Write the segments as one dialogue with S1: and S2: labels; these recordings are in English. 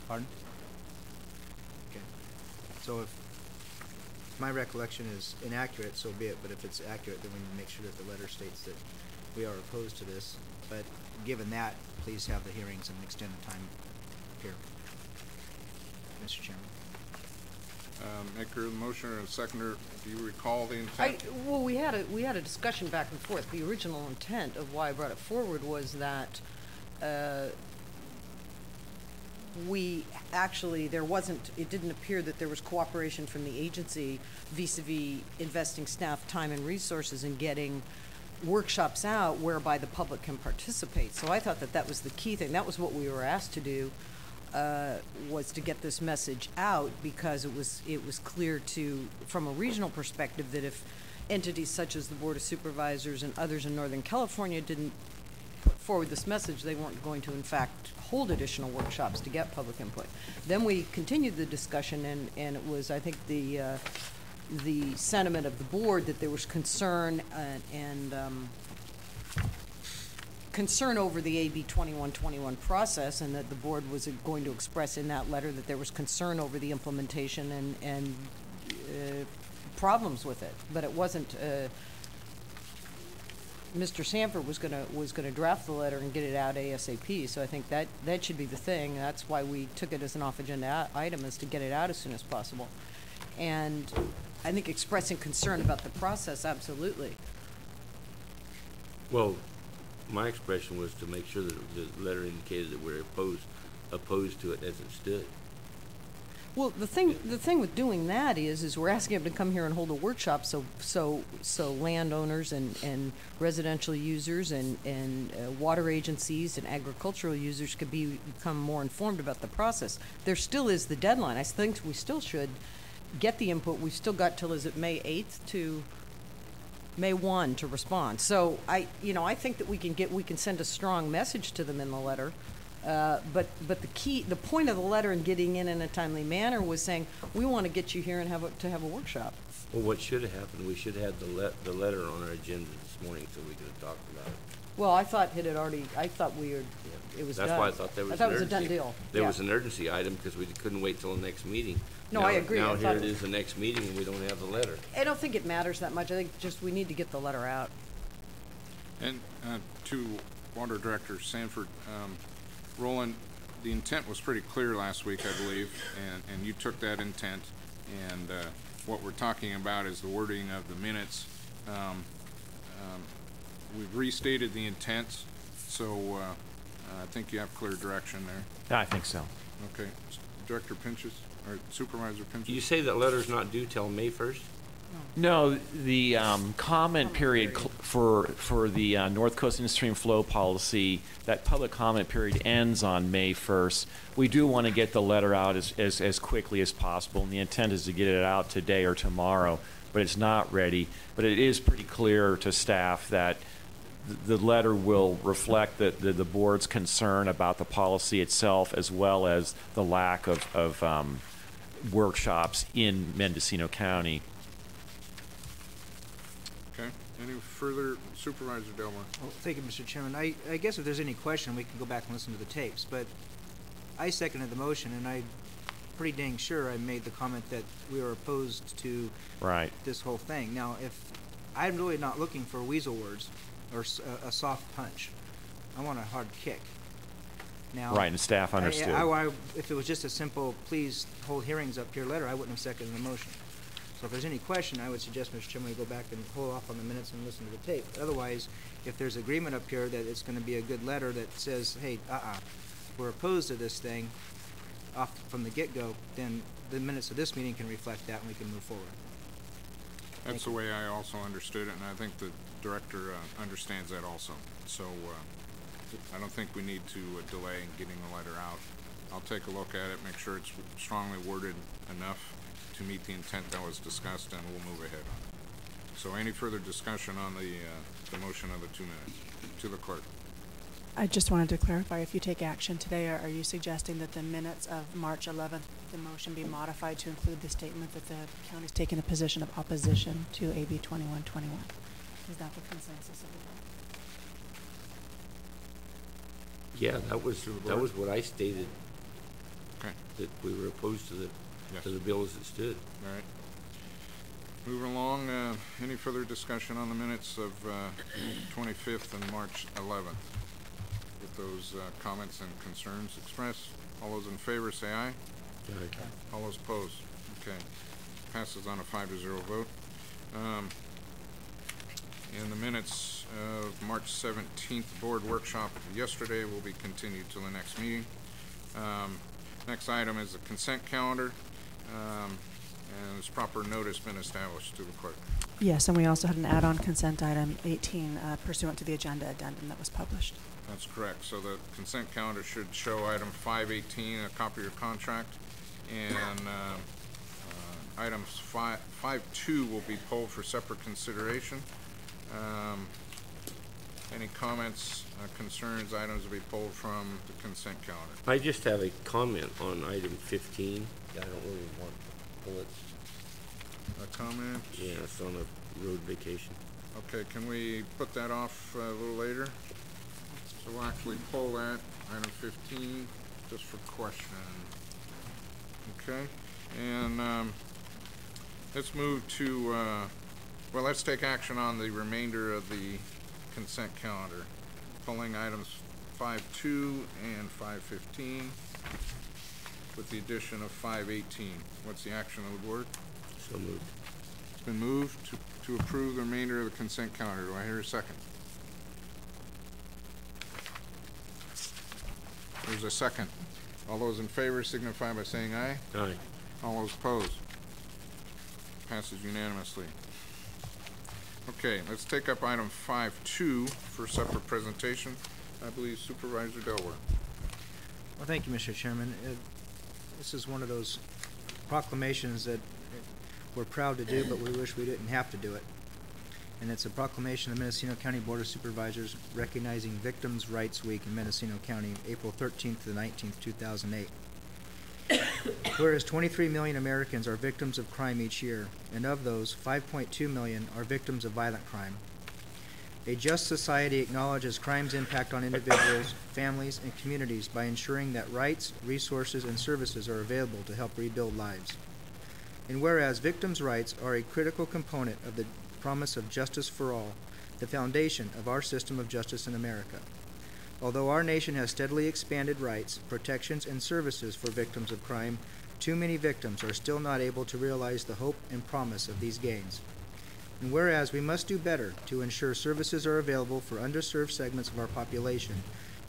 S1: Pardon? Okay. So if my recollection is inaccurate, so be it, but if it's accurate, then we need to make sure that the letter states that we are opposed to this. But given that, please have the hearings and extend the time here, Mr. Chairman.
S2: Maker of the motion or a seconder, do you recall the intent?
S3: Well, we had a discussion back and forth. The original intent of why I brought it forward was that it didn't appear that there was cooperation from the agency vis-a-vis investing staff time and resources in getting workshops out whereby the public can participate. So I thought that that was the key thing. That was what we were asked to do, was to get this message out, because it was clear from a regional perspective, that if entities such as the Board of Supervisors and others in Northern California didn't put forward this message, they weren't going to, in fact, hold additional workshops to get public input. Then we continued the discussion, and it was, I think, the sentiment of the board that there was concern concern over the AB 2121 process, and that the board was going to express in that letter that there was concern over the implementation and problems with it. But it wasn't. Mr. Sanford was gonna draft the letter and get it out ASAP. So I think that should be the thing. That's why we took it as an off-agenda item, is to get it out as soon as possible. And I think expressing concern about the process, absolutely.
S4: Well, my expression was to make sure that the letter indicated that we're opposed to it as it stood.
S3: Well, the thing with doing that is we're asking them to come here and hold a workshop, so landowners and residential users and water agencies and agricultural users could become more informed about the process. There still is the deadline. I think we still should get the input. We've still got till, is it May 8th to May 1 to respond. So I think that we can send a strong message to them in the letter. But the point of the letter and getting in a timely manner was saying, we want to get you here and have a workshop.
S4: Well, what should have happened, we should have had the letter on our agenda this morning so we could have talked about it.
S3: Well, I thought it had already, it was done.
S4: That's why I thought there was
S3: I thought it was a done deal.
S4: There was an urgency item because we couldn't wait till the next meeting.
S3: No,
S4: now,
S3: I agree.
S4: Now here it is, the next meeting, and we don't have the letter.
S3: I don't think it matters that much. I think just we need to get the letter out.
S2: And to Water Director Sanford, Roland, the intent was pretty clear last week, I believe, and you took that intent, and what we're talking about is the wording of the minutes. We've restated the intent, so I think you have clear direction there.
S5: Yeah, I think so.
S2: Okay. Director Pinchas, or Supervisor Pinchas?
S4: You say that letter's not due till May 1st?
S5: No, the comment period for the North Coast in-stream flow policy, that public comment period ends on May 1st. We do want to get the letter out as quickly as possible, and the intent is to get it out today or tomorrow, but it's not ready. But it is pretty clear to staff that the letter will reflect the board's concern about the policy itself, as well as the lack of workshops in Mendocino County.
S2: Okay. Any further? Supervisor Delmar?
S1: Well, thank you, Mr. Chairman. I guess if there's any question, we can go back and listen to the tapes. But I seconded the motion, and I'm pretty dang sure I made the comment that we were opposed to this whole thing. Now, if I'm really not looking for weasel words or a soft punch, I want a hard kick. Now,
S5: right, and staff understood.
S1: If it was just a simple, please hold hearings up here letter, I wouldn't have seconded the motion. So if there's any question, I would suggest, Mr. Chairman, we go back and hold off on the minutes and listen to the tape. Otherwise, if there's agreement up here that it's going to be a good letter that says, hey, we're opposed to this thing off from the get-go, then the minutes of this meeting can reflect that and we can move forward.
S2: That's the way I also understood it, and I think the director understands that also. So I don't think we need to delay in getting the letter out. I'll take a look at it, make sure it's strongly worded enough to meet the intent that was discussed, and we'll move ahead on it. So any further discussion on the motion of the 2 minutes? To the clerk.
S6: I just wanted to clarify, if you take action today, are you suggesting that the minutes of March 11th, the motion be modified to include the statement that the county's taking a position of opposition to AB 2121? Is that the consensus of the board?
S4: Yeah, that was what I stated.
S2: Okay.
S4: that we were opposed to
S2: Yes.
S4: the bill as it stood.
S2: All right. Moving along, any further discussion on the minutes of 25th and March 11th? With those comments and concerns expressed, all those in favor say aye.
S4: Aye.
S2: All those opposed? Okay. Passes on a 5-0 vote. And the minutes of March 17th board workshop yesterday will be continued till the next meeting. Next item is the consent calendar. And has proper notice been established to the clerk?
S6: Yes, and we also had an add-on consent item 18 pursuant to the agenda addendum that was published.
S2: That's correct. So the consent calendar should show item 518, a copy of your contract, and items 5.2 will be pulled for separate consideration. Any comments, concerns, items will be pulled from the consent calendar?
S4: I just have a comment on item 15. I don't really want to pull it.
S2: A comment?
S4: Yeah, it's on a road vacation.
S2: Okay, can we put that off a little later? So we'll actually pull that, item 15, just for question. Okay, and let's move to, well, let's take action on the remainder of the consent calendar, pulling items 5.2 and 5.15 with the addition of 5.18. What's the action of the board?
S4: So moved.
S2: It's been moved to approve the remainder of the consent calendar. Do I hear a second? There's a second. All those in favor signify by saying aye.
S4: Aye.
S2: All those opposed? Passes unanimously. Okay, let's take up item 5.2 for separate presentation. I believe Supervisor Delaware.
S1: Well, thank you, Mr. Chairman. This is one of those proclamations that we're proud to do, but we wish we didn't have to do it. And it's a proclamation of the Mendocino County Board of Supervisors recognizing Victims' Rights Week in Mendocino County, April 13th to the 19th, 2008. Whereas 23 million Americans are victims of crime each year, and of those, 5.2 million are victims of violent crime. A just society acknowledges crime's impact on individuals, families, and communities by ensuring that rights, resources, and services are available to help rebuild lives. And whereas victims' rights are a critical component of the promise of justice for all, the foundation of our system of justice in America. Although our nation has steadily expanded rights, protections, and services for victims of crime, too many victims are still not able to realize the hope and promise of these gains. And whereas we must do better to ensure services are available for underserved segments of our population,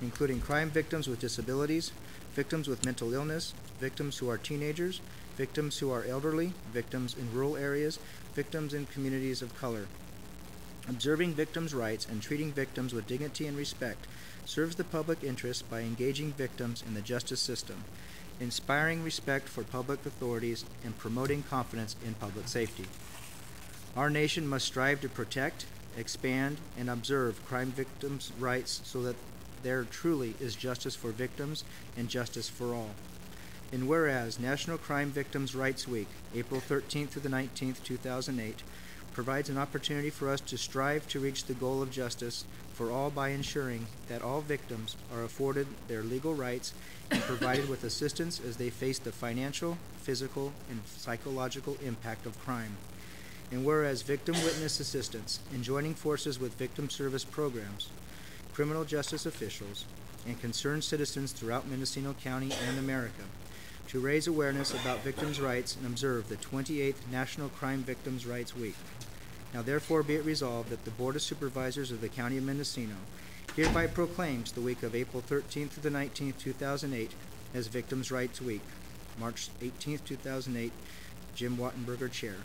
S1: including crime victims with disabilities, victims with mental illness, victims who are teenagers, victims who are elderly, victims in rural areas, victims in communities of color. Observing victims' rights and treating victims with dignity and respect serves the public interest by engaging victims in the justice system, inspiring respect for public authorities, and promoting confidence in public safety. Our nation must strive to protect, expand, and observe crime victims' rights so that there truly is justice for victims and justice for all. And whereas National Crime Victims' Rights Week, April 13th to the 19th, 2008, provides an opportunity for us to strive to reach the goal of justice for all by ensuring that all victims are afforded their legal rights and provided with assistance as they face the financial, physical, and psychological impact of crime. And whereas victim witness assistance and joining forces with victim service programs, criminal justice officials, and concerned citizens throughout Mendocino County and America to raise awareness about victims' rights and observe the 28th National Crime Victims' Rights Week. Now therefore be it resolved that the Board of Supervisors of the County of Mendocino hereby proclaims the week of April 13th to the 19th, 2008 as Victims' Rights Week. March 18th, 2008, Jim Wattenberger, Chair.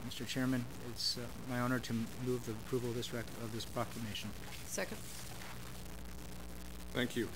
S1: Mr. Chairman, it's my honor to move the approval of this proclamation.
S3: Second.
S2: Thank you.